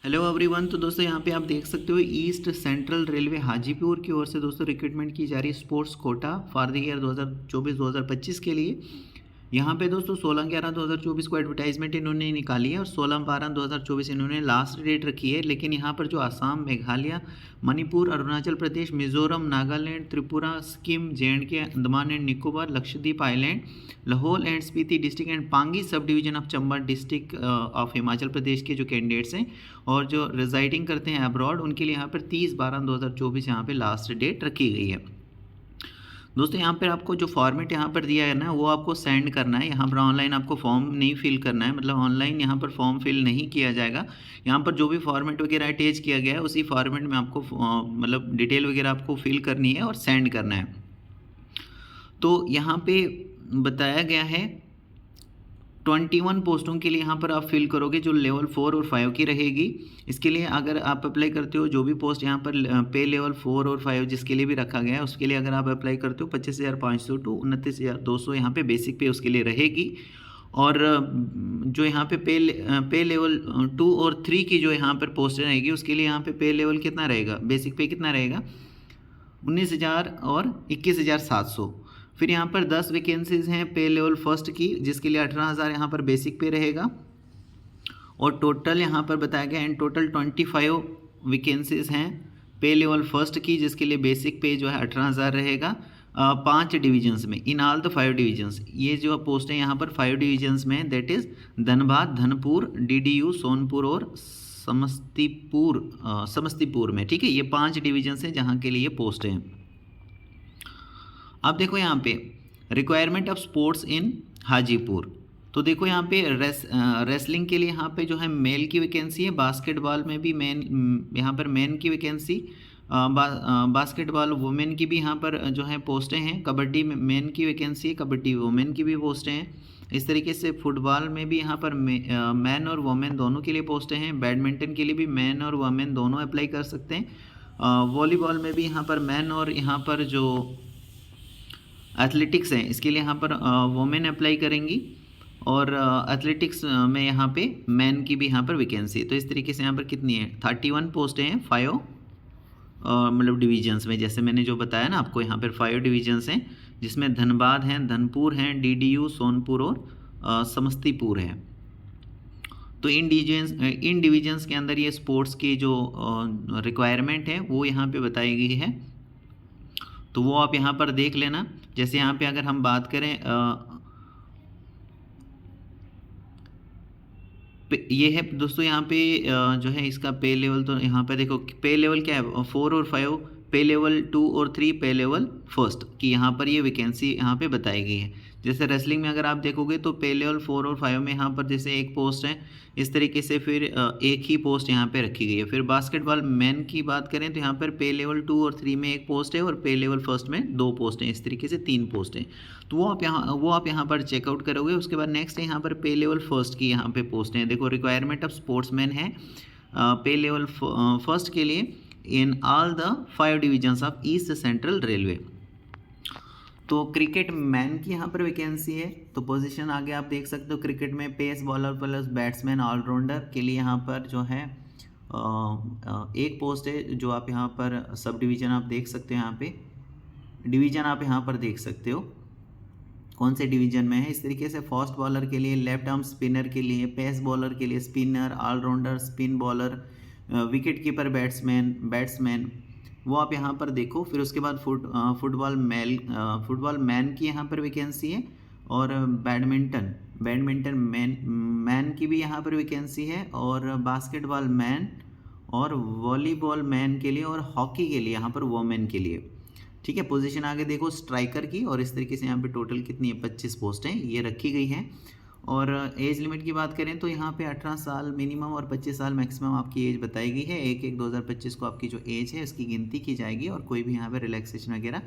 Hello everyone. तो दोस्तों यहाँ पे आप देख सकते हो ईस्ट सेंट्रल रेलवे हाजीपुर की ओर से दोस्तों रिक्रूटमेंट की जा रही है sports quota for the year 2024-2025 के लिए। यहाँ पे दोस्तों 16/11/2024 को एडवर्टाइजमेंट इन्होंने निकाली है और 16/12/2024 इन्होंने लास्ट डेट रखी है। लेकिन यहाँ पर जो Assam, Meghalaya, Manipur, Arunachal Pradesh, Mizoram, Nagaland, Tripura, Sikkim, JNK, Andaman and Nicobar, Lakshadweep island, Lahaul and Spiti district and Pangi sub division of Chamba district of Himachal Pradesh के जो कैंडिडेट्स हैं और जो रिजाइडिंग करते हैं अब्रॉड, उनके लिए यहाँ पर 30/12/2024 यहाँ पे लास्ट डेट रखी गई है। दोस्तों यहाँ पर आपको जो फॉर्मेट यहाँ पर दिया है ना, वो आपको सेंड करना है। यहाँ पर ऑनलाइन आपको फॉर्म नहीं फिल करना है, मतलब ऑनलाइन यहाँ पर फॉर्म फिल नहीं किया जाएगा। यहाँ पर जो भी फॉर्मेट वगैरह अटैच किया गया है उसी फॉर्मेट में आपको मतलब डिटेल वगैरह आपको फिल करनी है और सेंड करना है। तो यहाँ पे बताया गया है 21 पोस्टों के लिए यहाँ पर आप फिल करोगे जो लेवल 4 और 5 की रहेगी। इसके लिए अगर आप अप्लाई करते हो, जो भी पोस्ट यहाँ पर पे लेवल 4 और 5 जिसके लिए भी रखा गया है, उसके लिए अगर आप अप्लाई करते हो 25,500 टू 29,200 यहाँ पे बेसिक पे उसके लिए रहेगी। और जो यहाँ पे पे लेवल 2 और 3 की जो यहाँ पर पोस्ट रहेगी उसके लिए यहाँ पे लेवल कितना रहेगा, बेसिक पे कितना रहेगा, 19,000 और 21,700। फिर यहाँ पर 10 वैकेंसीज़ हैं पे लेवल फर्स्ट की, जिसके लिए 18,000 यहाँ पर बेसिक पे रहेगा। और टोटल यहाँ पर बताया गया इन टोटल 25 वैकेंसीज़ हैं पे लेवल फर्स्ट की, जिसके लिए बेसिक पे जो है 18,000 रहेगा। 5 डिवीजन्स में, इन ऑल द 5 डिवीजन्स, ये जो पोस्ट है यहाँ पर 5 डिवीजन्स में, that is Dhanbad, Dhanpur, DDU, Sonpur और समस्तीपुर में। ठीक है, ये 5 डिवीजन्स हैं जहाँ के लिए पोस्ट हैं। अब देखो यहाँ पे requirement of sports in Hajipur. तो देखो यहाँ पे रेसलिंग के लिए यहाँ पे जो है मेल की वैकेंसी है, बास्केटबॉल में भी यहाँ पर मेन की वैकेंसी, बास्केटबॉल वुमेन की भी यहाँ पर जो है पोस्टें हैं, कबड्डी में मेन की वैकेंसी है, कबड्डी वुमेन की भी पोस्टें हैं। इस तरीके से फुटबॉल में भी यहाँ पर मैन और वुमेन दोनों के लिए पोस्टें हैं। बैडमिंटन के लिए भी मैन और वुमेन दोनों अप्लाई कर सकते हैं। वॉलीबॉल में भी यहाँ पर मैन और यहाँ पर जो एथलेटिक्स हैं इसके लिए यहाँ पर वुमेन अप्लाई करेंगी और एथलेटिक्स में यहाँ पे मैन की भी यहाँ पर वैकेंसी। तो इस तरीके से यहाँ पर कितनी है, 31 पोस्टें हैं 5 मतलब डिवीजन्स में। जैसे मैंने जो बताया ना आपको, यहाँ पर 5 डिवीजन्स हैं जिसमें धनबाद हैं, धनपुर हैं, DDU, सोनपुर और समस्तीपुर है। तो इन डिवीजन्स के अंदर ये स्पोर्ट्स की जो रिक्वायरमेंट है वो यहाँ पे बताई गई है, तो वो आप यहाँ पर देख लेना। जैसे यहाँ पे अगर हम बात करें ये है दोस्तों यहाँ पे जो है इसका पे लेवल, तो यहाँ पे देखो पे लेवल क्या है, 4 और 5, पे लेवल 2 और 3 पे लेवल फर्स्ट की यहाँ पर ये वैकेंसी यहाँ पे बताई गई है। जैसे रेसलिंग में अगर आप देखोगे तो पे लेवल 4 और 5 में यहाँ पर जैसे एक पोस्ट है, इस तरीके से फिर एक ही पोस्ट यहाँ पे रखी गई है। फिर बास्केटबॉल मैन की बात करें तो यहाँ पर पे लेवल 2 और 3 में एक पोस्ट है और पे लेवल फर्स्ट में 2 पोस्ट हैं, इस तरीके से 3 पोस्ट हैं। तो वो आप यहाँ पर चेकआउट करोगे। उसके बाद नेक्स्ट है यहाँ पर पे लेवल फर्स्ट की यहाँ पे पोस्ट हैं। देखो रिक्वायरमेंट ऑफ स्पोर्ट्समैन है पे लेवल फर्स्ट के लिए in all the 5 divisions of east central railway. तो क्रिकेट मैन की यहाँ पर वैकेंसी है। तो पोजीशन आगे आप देख सकते हो, क्रिकेट में pace bowler plus batsman allrounder के लिए यहाँ पर जो है एक पोस्ट है, जो आप यहाँ पर सब डिवीज़न आप देख सकते हो। यहाँ पे डिवीज़न आप यहाँ पर देख सकते हो कौन से डिवीज़न में है। इस तरीके से फास्ट बॉलर के लिए, लेफ्ट आर्म स्पिनर के लिए, पेस बॉलर के लिए spinner, allrounder, spin bowler, wicket keeper batsman वो आप यहाँ पर देखो। फिर उसके बाद फुटबॉल मैन की यहाँ पर वैकेंसी है और बैडमिंटन मैन की भी यहाँ पर वैकेंसी है और बास्केटबॉल मैन और वॉलीबॉल मैन के लिए और हॉकी के लिए यहाँ पर वोमेन के लिए। ठीक है, पोजीशन आगे देखो स्ट्राइकर की, और इस तरीके से यहाँ पे टोटल कितनी है, 25 पोस्टें ये रखी गई हैं। और एज लिमिट की बात करें तो यहाँ पे 18 साल मिनिमम और 25 साल मैक्सिमम आपकी एज बताई गई है। 1/1/2025 को आपकी जो एज है इसकी गिनती की जाएगी और कोई भी यहाँ पे रिलैक्सेशन वगैरह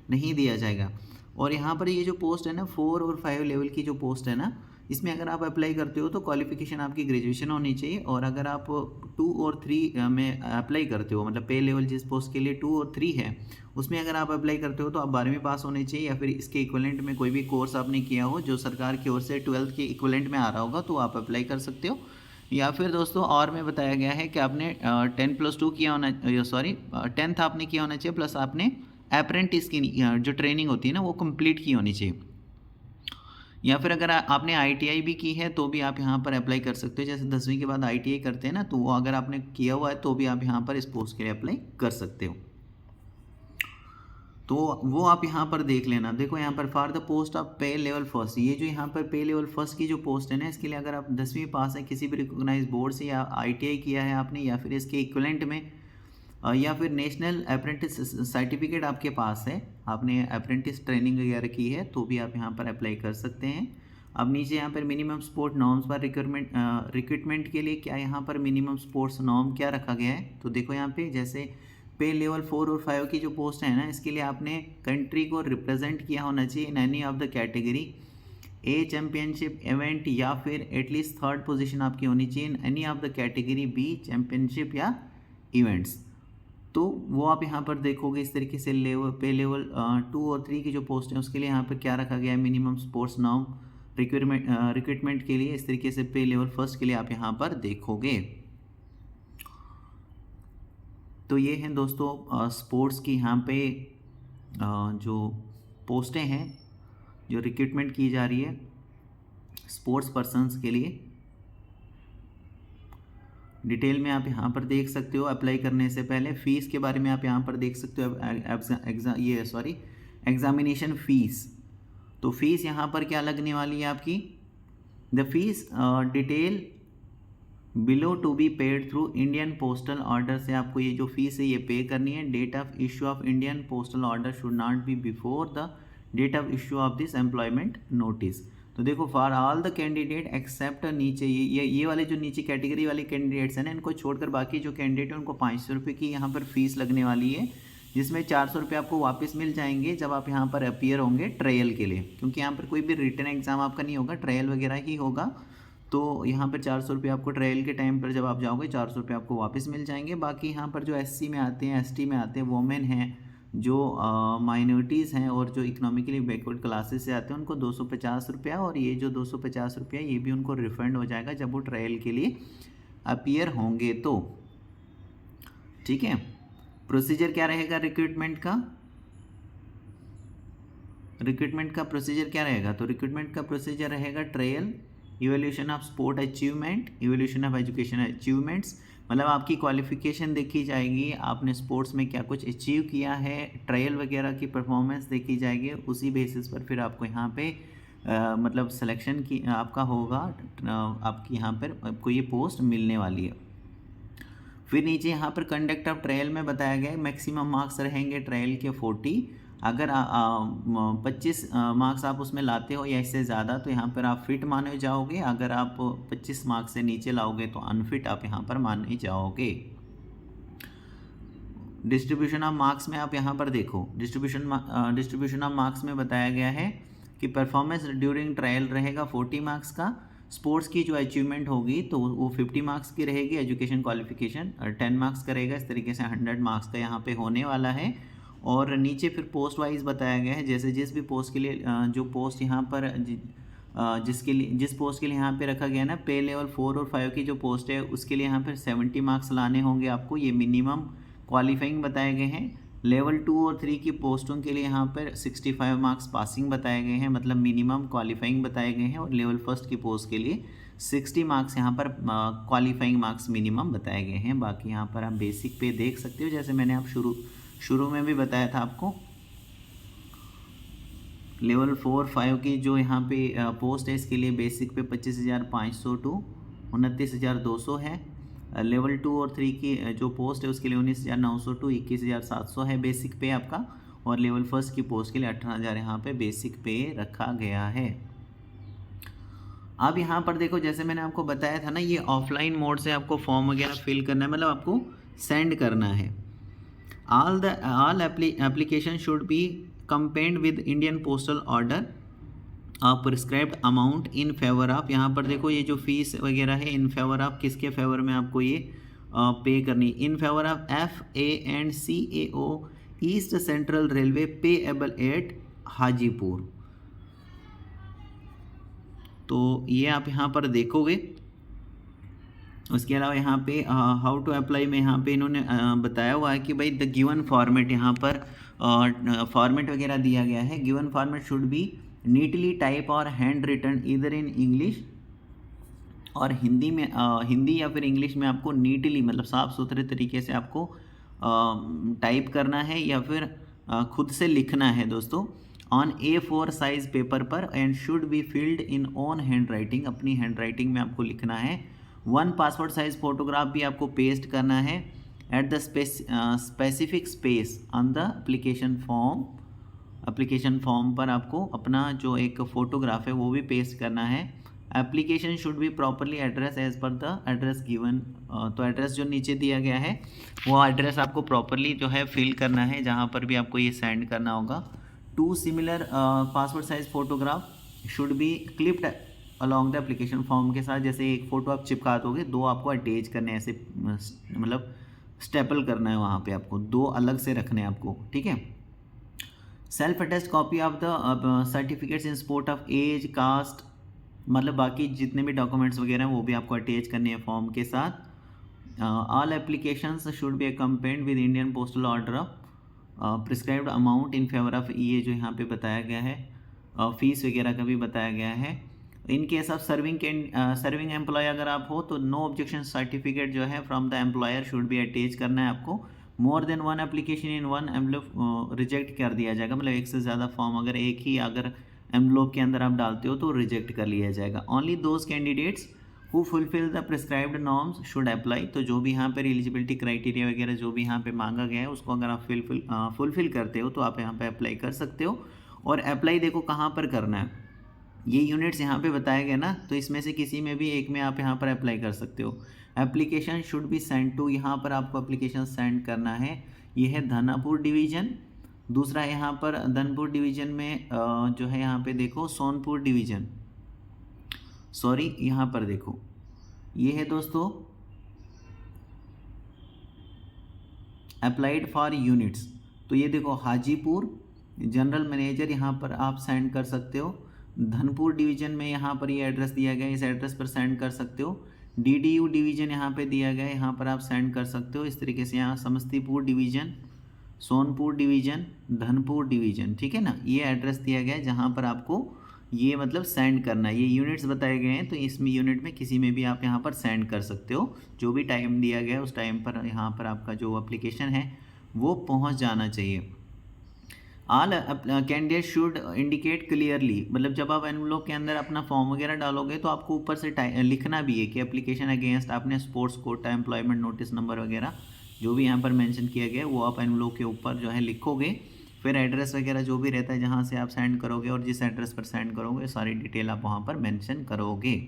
नहीं दिया जाएगा। और यहाँ पर ये जो पोस्ट है ना 4 और 5 लेवल की जो पोस्ट है ना, इसमें अगर आप अप्लाई करते हो तो क्वालिफिकेशन आपकी ग्रेजुएशन होनी चाहिए। और अगर आप 2 और 3 में अप्लाई करते हो, मतलब पे लेवल जिस पोस्ट के लिए 2 और 3 है उसमें अगर आप अप्लाई करते हो तो आप 12वीं पास होने चाहिए, या फिर इसके इक्विवेलेंट में कोई भी कोर्स आपने किया हो जो सरकार की ओर से 12th के इक्विवेलेंट में आ रहा होगा तो आप अप्लाई कर सकते हो। या फिर दोस्तों और में बताया गया है कि आपने 10+2 किया होना, 10th आपने किया होना चाहिए, प्लस आपने अप्रेंटिस की जो ट्रेनिंग होती है ना वो कंप्लीट की होनी चाहिए। या फिर अगर आपने ITI भी की है तो भी आप यहाँ पर अप्लाई कर सकते हो। जैसे 10वीं के बाद ITI करते हैं ना, तो वो अगर आपने किया हुआ है तो भी आप यहाँ पर इस पोस्ट के लिए अप्लाई कर सकते हो। तो वो आप यहाँ पर देख लेना। देखो यहाँ पर फॉर द पोस्ट ऑफ पे लेवल फर्स्ट, ये जो यहाँ पर पे लेवल फर्स्ट की जो पोस्ट है ना, इसके लिए अगर आप 10वीं पास है किसी भी रिकॉग्नाइज बोर्ड से, या ITI किया है आपने, या फिर इसके इक्विवेलेंट में, या फिर नेशनल अप्रेंटिस सर्टिफिकेट आपके पास है, आपने अप्रेंटिस ट्रेनिंग वगैरह की है, तो भी आप यहाँ पर अप्लाई कर सकते हैं। अब नीचे यहाँ पर मिनिमम स्पोर्ट नॉर्म्स पर रिक्रूटमेंट के लिए क्या यहाँ पर मिनिमम स्पोर्ट्स नॉर्म क्या रखा गया है, तो देखो यहाँ पे जैसे पे लेवल 4 और 5 की जो पोस्ट है ना, इसके लिए आपने कंट्री को रिप्रेजेंट किया होना चाहिए in any of the category, A championship event, या फिर एटलीस्ट 3rd पोजीशन आपकी होनी चाहिए in any of the category, B championship या इवेंट्स। तो वो आप यहाँ पर देखोगे इस तरीके से पे लेवल 2 और 3 की जो पोस्ट है उसके लिए यहाँ पर क्या रखा गया है, मिनिमम स्पोर्ट्स नॉर्म रिक्रूटमेंट के लिए। इस तरीके से पे लेवल फर्स्ट के लिए आप यहाँ पर देखोगे। तो ये हैं दोस्तों स्पोर्ट्स की यहाँ पे जो पोस्टें हैं जो रिक्रूटमेंट की जा रही है स्पोर्ट्स पर्सन्स के लिए। डिटेल में आप यहाँ पर देख सकते हो। अप्लाई करने से पहले फ़ीस के बारे में आप यहाँ पर देख सकते हो। एग्ज़ामिनेशन फ़ीस, तो फीस यहाँ पर क्या लगने वाली है आपकी, the fees detail below to be paid through Indian postal order, से आपको ये जो फीस है ये पे करनी है। Date of issue of Indian postal order should not be before the date of issue of this employment notice. तो देखो for all the candidate except, नीचे ये वाले जो नीचे कैटेगरी वाले कैंडिडेट्स हैं ना, इनको छोड़कर बाकी जो कैंडिडेट हैं उनको 500 रुपये की यहाँ पर फीस लगने वाली है, जिसमें 400 रुपये आपको वापस मिल जाएंगे जब आप यहाँ पर अपीयर होंगे ट्रायल के लिए, क्योंकि यहाँ पर कोई भी रिटन एग्जाम आपका नहीं होगा, ट्रायल वगैरह ही होगा। तो यहाँ पर 400 रुपये आपको ट्रायल के टाइम पर जब आप जाओगे 400 रुपये आपको वापस मिल जाएंगे। बाकी यहाँ पर जो SC में आते हैं, ST में आते हैं, वोमेन हैं, जो माइनॉरिटीज़ हैं और जो इकोनॉमिकली बैकवर्ड क्लासेस से आते हैं उनको 250 रुपया, और ये जो 250 रुपया ये भी उनको रिफंड हो जाएगा जब वो ट्रायल के लिए अपीयर होंगे। तो ठीक है, प्रोसीजर क्या रहेगा रिक्रूटमेंट का प्रोसीजर क्या रहेगा, तो रिक्रूटमेंट का प्रोसीजर रहेगा trial, evaluation of sport achievement, evaluation of education achievements, मतलब आपकी क्वालिफिकेशन देखी जाएगी, आपने स्पोर्ट्स में क्या कुछ अचीव किया है, ट्रायल वगैरह की परफॉर्मेंस देखी जाएगी, उसी बेसिस पर फिर आपको यहाँ पे मतलब सिलेक्शन की आपका होगा, आपकी यहाँ पर आपको ये पोस्ट मिलने वाली है। फिर नीचे यहाँ पर कंडक्ट ऑफ ट्रायल में बताया गया है मैक्सिमम मार्क्स रहेंगे ट्रायल के 40, अगर 25 मार्क्स आप उसमें लाते हो या इससे ज़्यादा तो यहाँ पर आप फिट माने जाओगे, अगर आप 25 मार्क्स से नीचे लाओगे तो अनफिट आप यहाँ पर माने जाओगे। डिस्ट्रीब्यूशन ऑफ मार्क्स में आप यहाँ पर देखो, डिस्ट्रीब्यूशन ऑफ मार्क्स में बताया गया है कि परफॉर्मेंस ड्यूरिंग ट्रायल रहेगा 40 मार्क्स का, स्पोर्ट्स की जो अचीवमेंट होगी तो वो 50 मार्क्स की रहेगी, एजुकेशन क्वालिफिकेशन 10 मार्क्स का रहेगा। इस तरीके से 100 मार्क्स का यहाँ पे होने वाला है। और नीचे फिर पोस्ट वाइज बताया गया है, जैसे जिस भी पोस्ट के लिए जो पोस्ट यहाँ पर जिस पोस्ट के लिए यहाँ पे रखा गया ना, पे लेवल 4 और 5 की जो पोस्ट है उसके लिए यहाँ पर 70 मार्क्स लाने होंगे आपको, ये मिनिमम क्वालिफाइंग बताए गए हैं। लेवल 2 और 3 की पोस्टों के लिए यहाँ पर 65 मार्क्स पासिंग बताए गए हैं, मतलब मिनिमम क्वालिफाइंग बताए गए हैं, और लेवल फर्स्ट की पोस्ट के लिए 60 मार्क्स यहाँ पर क्वालिफाइंग मार्क्स मिनिमम बताए गए हैं। बाकी यहाँ पर आप बेसिक पे देख सकते हो, जैसे मैंने आप शुरू में भी बताया था आपको, लेवल 4-5 की जो यहाँ पे पोस्ट है इसके लिए बेसिक पे 25,500 टू 29,200 है। लेवल 2 और 3 की जो पोस्ट है उसके लिए 19,900 टू 21,700 है बेसिक पे आपका, और लेवल फर्स्ट की पोस्ट के लिए 18,000 यहाँ पे बेसिक पे रखा गया है। अब यहाँ पर देखो, जैसे मैंने आपको बताया था ना, ये ऑफलाइन मोड से आपको फॉर्म वगैरह फिल करना है, मतलब आपको सेंड करना है। all application should be accompanied with Indian postal order prescribed amount in favour of, यहाँ पर देखो ये जो फीस वगैरह है इन फेवर ऑफ, किसके फेवर में आपको ये पे करनी, in favour of FANCAO east central railway payable eight Hajipur. तो ये आप यहाँ पर देखोगे उसके अलावा यहाँ पे हाउ टू अप्लाई में यहाँ पे इन्होंने बताया हुआ है कि भाई द गिवन फॉर्मेट, यहाँ पर फॉर्मेट वगैरह दिया गया है। Given format should be neatly typed or handwritten either in English or Hindi में, हिंदी या फिर इंग्लिश में आपको नीटली मतलब साफ़ सुथरे तरीके से आपको टाइप करना है या फिर खुद से लिखना है दोस्तों, ऑन A4 साइज़ पेपर पर, and should be filled in own hand writing, अपनी हैंड राइटिंग में आपको लिखना है। 1 पासपोर्ट साइज़ फ़ोटोग्राफ भी आपको पेस्ट करना है at the specific space on the application form. Application form पर आपको अपना जो एक फ़ोटोग्राफ है वो भी पेस्ट करना है। Application should be properly address as per the address given, तो एड्रेस जो नीचे दिया गया है वो एड्रेस आपको प्रॉपरली जो है फिल करना है जहाँ पर भी आपको ये सेंड करना होगा। 2 similar passport size photograph should be clipped along the application form के साथ, जैसे एक फ़ोटो आप चिपका दोगे, 2 आपको अटैच करने हैं, ऐसे मतलब स्टेपल करना है, वहाँ पे आपको 2 अलग से रखने हैं आपको, ठीक है। Self attest copy of the certificates in support of age, caste, मतलब बाकी जितने भी डॉक्यूमेंट्स वगैरह हैं वो भी आपको अटैच करने हैं फॉर्म के साथ। All applications should be accompanied with Indian postal order of prescribed amount in favour of, ये जो यहाँ पे बताया गया है, फीस वगैरह का भी बताया गया है। In case of serving employ अगर आप हो तो नो ऑब्जेक्शन सर्टिफिकेट जो है from the employer should be attach करना है आपको। More than 1 application in 1 envelope reject कर दिया जाएगा, मतलब एक से ज़्यादा फॉर्म अगर एक ही अगर एनवलप के अंदर आप डालते हो तो रिजेक्ट कर लिया जाएगा। Only those candidates who fulfil the prescribed norms should apply, तो जो भी यहाँ पर एलिजिबिलिटी क्राइटेरिया वगैरह जो भी यहाँ पे मांगा गया है उसको अगर आप फुलफिल करते हो तो आप यहाँ पे अप्लाई कर सकते हो। और अप्लाई देखो कहाँ पर करना है, ये यूनिट्स यहाँ पे बताए गए ना, तो इसमें से किसी में भी एक में आप यहाँ पर अप्लाई कर सकते हो। Application should be send to, यहाँ पर आपको एप्लीकेशन सेंड करना है, ये है धनापुर डिवीज़न। दूसरा यहाँ पर धनपुर डिवीज़न में जो है यहाँ पे देखो सोनपुर डिवीज़न, सॉरी यहाँ पर देखो ये है दोस्तों अप्लाइड फॉर यूनिट्स, तो ये देखो हाजीपुर जनरल मैनेजर यहाँ पर आप सेंड कर सकते हो। धनपुर डिवीज़न में यहाँ पर ये एड्रेस दिया गया है, इस एड्रेस पर सेंड कर सकते हो। DDU डिवीज़न यहाँ पे दिया गया है, यहाँ पर आप सेंड कर सकते हो। इस तरीके से यहाँ Samastipur division, Sonpur division, Dhanpur division, ठीक है ना, ये एड्रेस दिया गया है जहाँ पर आपको ये मतलब सेंड करना है। ये यूनिट्स बताए गए हैं, तो इसमें यूनिट में किसी में भी आप यहाँ पर सेंड कर सकते हो। जो भी टाइम दिया गया है उस टाइम पर यहाँ पर आपका जो एप्लीकेशन है वो पहुँच जाना चाहिए। All candidate should indicate clearly, मतलब जब आप एनवलप के अंदर अपना फॉर्म वगैरह डालोगे तो आपको ऊपर से लिखना भी है कि एप्लीकेशन अगेंस्ट आपने sports quota, employment notice number वगैरह जो भी यहाँ पर मेंशन किया गया है वो आप एनवलप के ऊपर जो है लिखोगे। फिर एड्रेस वगैरह जो भी रहता है जहाँ से आप सेंड करोगे और जिस एड्रेस पर सेंड करोगे सारी डिटेल आप वहाँ पर मेंशन करोगे।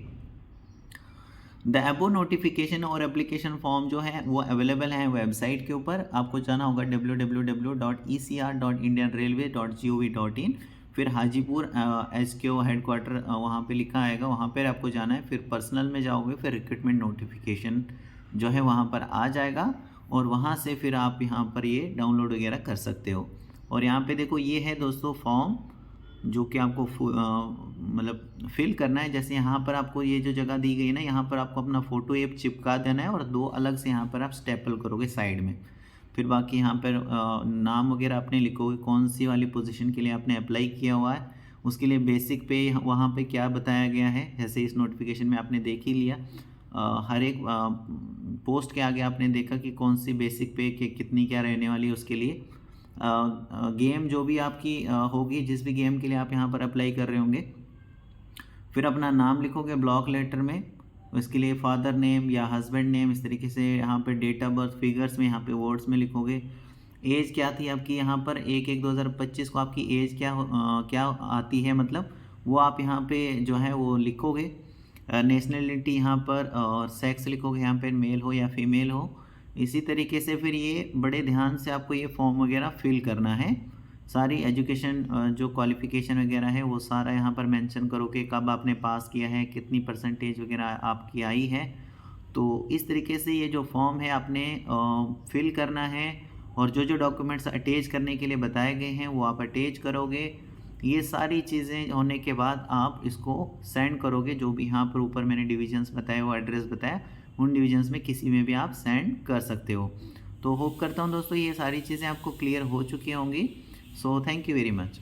द एबो नोटिफिकेशन और एप्लीकेशन फॉर्म जो है वो अवेलेबल है वेबसाइट के ऊपर, आपको जाना होगा www.ecr.indianrailway.gov.in, फिर हाजीपुर HQ हेडक्वार्टर वहाँ पे लिखा आएगा, वहाँ पर आपको जाना है। फिर पर्सनल में जाओगे, फिर रिक्रूटमेंट नोटिफिकेशन जो है वहाँ पर आ जाएगा और वहाँ से फिर आप यहाँ पर ये डाउनलोड वगैरह कर सकते हो। और यहाँ पे देखो ये है दोस्तों फॉर्म जो कि आपको मतलब फिल करना है। जैसे यहाँ पर आपको ये जो जगह दी गई है ना, यहाँ पर आपको अपना फ़ोटो एक चिपका देना है और 2 अलग से यहाँ पर आप स्टेपल करोगे साइड में। फिर बाकी यहाँ पर नाम वगैरह आपने लिखोगे, कौन सी वाली पोजीशन के लिए आपने अप्लाई किया हुआ है, उसके लिए बेसिक पे वहाँ पे क्या बताया गया है। जैसे इस नोटिफिकेशन में आपने देख ही लिया, हर एक पोस्ट के आगे आपने देखा कि कौन सी बेसिक पे कितनी क्या रहने वाली है। उसके लिए गेम जो भी आपकी होगी, जिस भी गेम के लिए आप यहाँ पर अप्लाई कर रहे होंगे, फिर अपना नाम लिखोगे ब्लॉक लेटर में, इसके लिए फादर नेम या हस्बैंड नेम, इस तरीके से यहाँ पे डेट ऑफ बर्थ फिगर्स में, यहाँ पे वर्ड्स में लिखोगे। एज क्या थी आपकी, यहाँ पर 1/1/2025 को आपकी एज क्या आती है, मतलब वो आप यहाँ पे जो है वो लिखोगे। नेशनलिटी यहाँ पर और सेक्स लिखोगे, यहाँ पर मेल हो या फीमेल हो। इसी तरीके से फिर ये बड़े ध्यान से आपको ये फॉर्म वगैरह फिल करना है। सारी एजुकेशन जो क्वालिफ़िकेशन वगैरह है वो सारा यहाँ पर मेंशन करो कि कब आपने पास किया है, कितनी परसेंटेज वगैरह आपकी आई है। तो इस तरीके से ये जो फॉर्म है आपने फिल करना है और जो जो डॉक्यूमेंट्स अटैच करने के लिए बताए गए हैं वो आप अटैच करोगे। ये सारी चीज़ें होने के बाद आप इसको सेंड करोगे, जो भी यहाँ पर ऊपर मैंने डिविजन्स बताए वो एड्रेस बताया उन डिविजन्स में किसी में भी आप सेंड कर सकते हो। तो होप करता हूँ दोस्तों ये सारी चीज़ें आपको क्लियर हो चुकी होंगी। So thank you very much.